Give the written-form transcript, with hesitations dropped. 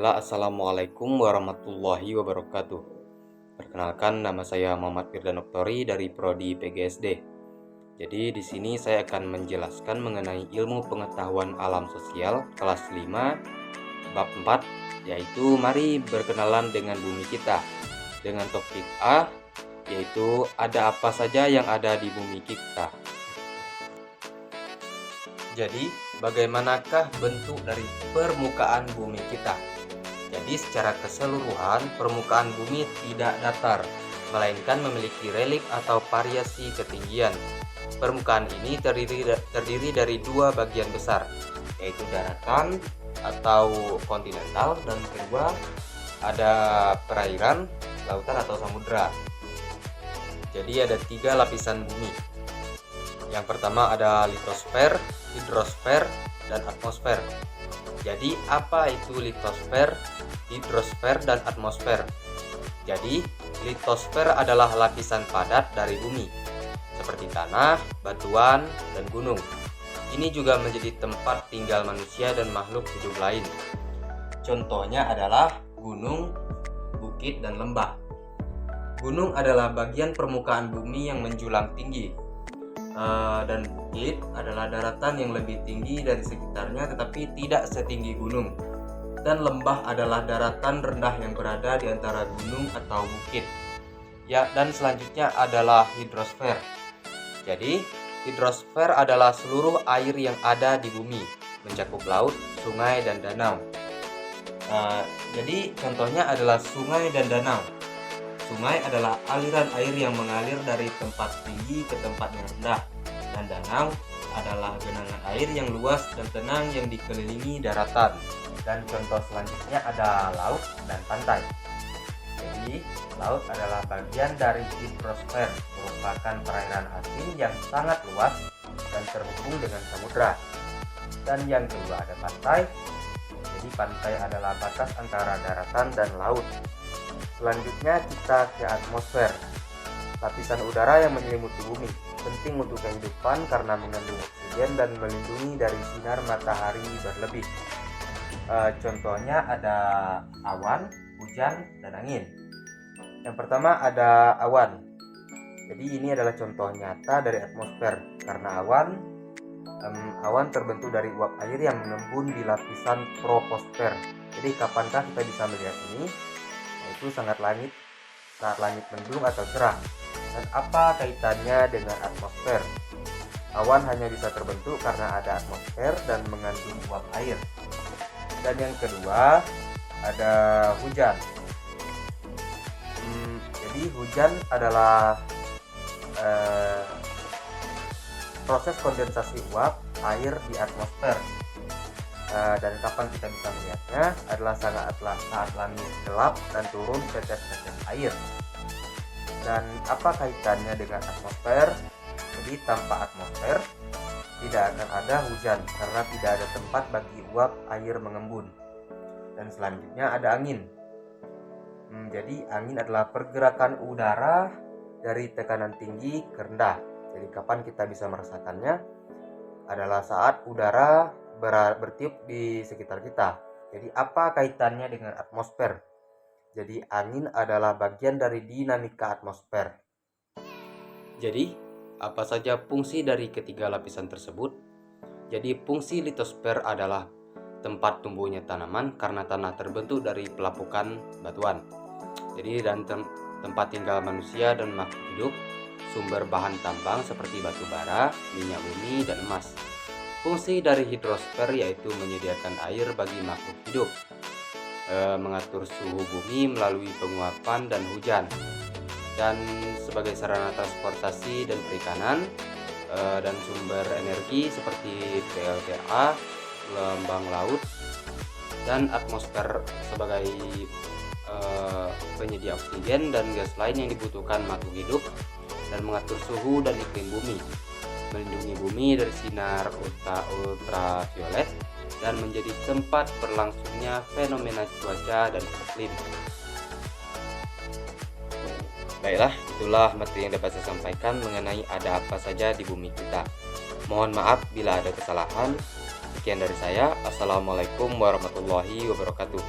Baiklah, Assalamualaikum warahmatullahi wabarakatuh. Perkenalkan, nama saya Muhammad Firdan Oktori dari Prodi PGSD. Jadi di sini saya akan menjelaskan mengenai ilmu pengetahuan alam sosial kelas 5 bab 4, yaitu mari berkenalan dengan bumi kita. Dengan topik A, yaitu ada apa saja yang ada di bumi kita. Jadi, bagaimanakah bentuk dari permukaan bumi kita? Jadi, secara keseluruhan, permukaan bumi tidak datar, melainkan memiliki relief atau variasi ketinggian. Permukaan ini terdiri dari dua bagian besar, yaitu daratan atau kontinental, dan kedua ada perairan, lautan atau samudra. Jadi, ada tiga lapisan bumi. Yang pertama ada litosfer, hidrosfer, dan atmosfer. Jadi apa itu litosfer, hidrosfer, dan atmosfer? Jadi litosfer adalah lapisan padat dari bumi seperti tanah, batuan, dan gunung. Ini juga menjadi tempat tinggal manusia dan makhluk hidup lain. Contohnya adalah gunung, bukit, dan lembah. Gunung adalah bagian permukaan bumi yang menjulang tinggi. Dan bukit adalah daratan yang lebih tinggi dari sekitarnya tetapi tidak setinggi gunung, dan lembah adalah daratan rendah yang berada di antara gunung atau bukit. Ya, dan selanjutnya adalah hidrosfer. Jadi hidrosfer adalah seluruh air yang ada di bumi, mencakup laut, sungai, dan danau. Jadi contohnya adalah sungai dan danau. Sungai adalah aliran air yang mengalir dari tempat tinggi ke tempat yang rendah, dan danau adalah genangan air yang luas dan tenang yang dikelilingi daratan. Dan contoh selanjutnya ada laut dan pantai. Jadi, laut adalah bagian dari hidrosfer, merupakan perairan asin yang sangat luas dan terhubung dengan samudra. Dan yang kedua ada pantai. Jadi, pantai adalah batas antara daratan dan laut. Selanjutnya kita ke atmosfer, lapisan udara yang menyelimuti bumi, penting untuk kehidupan karena mengandung oksigen dan melindungi dari sinar matahari berlebih. Contohnya ada awan, hujan, dan angin. Yang pertama ada awan. Jadi ini adalah contoh nyata dari atmosfer, karena awan terbentuk dari uap air yang mengembun di lapisan troposfer. Jadi kapankah kita bisa melihat ini? Itu saat langit mendung atau cerah. Dan apa kaitannya dengan atmosfer? Awan hanya bisa terbentuk karena ada atmosfer dan mengandung uap air. Dan yang kedua ada hujan. Jadi hujan adalah proses kondensasi uap air di atmosfer. Dan kapan kita bisa melihatnya adalah saat langit gelap dan turun tetes-tetes air. Dan apa kaitannya dengan atmosfer? Jadi tanpa atmosfer tidak akan ada hujan karena tidak ada tempat bagi uap air mengembun. Dan selanjutnya ada angin. Jadi angin adalah pergerakan udara dari tekanan tinggi ke rendah. Jadi kapan kita bisa merasakannya? Adalah saat udara bertiup di sekitar kita. Jadi apa kaitannya dengan atmosfer? Jadi angin adalah bagian dari dinamika atmosfer. Jadi apa saja fungsi dari ketiga lapisan tersebut? Jadi fungsi litosfer adalah tempat tumbuhnya tanaman karena tanah terbentuk dari pelapukan batuan. Jadi dan tempat tinggal manusia dan makhluk hidup, sumber bahan tambang seperti batu bara, minyak bumi, dan emas. Fungsi dari hidrosfer yaitu menyediakan air bagi makhluk hidup, mengatur suhu bumi melalui penguapan dan hujan, dan sebagai sarana transportasi dan perikanan, dan sumber energi seperti PLTA, gelombang laut, dan atmosfer sebagai penyedia oksigen dan gas lain yang dibutuhkan makhluk hidup, dan mengatur suhu dan iklim bumi, melindungi bumi dari sinar ultraviolet, dan menjadi tempat berlangsungnya fenomena cuaca dan iklim. Baiklah, itulah materi yang dapat saya sampaikan mengenai ada apa saja di bumi kita. Mohon maaf bila ada kesalahan. Sekian dari saya. Assalamualaikum warahmatullahi wabarakatuh.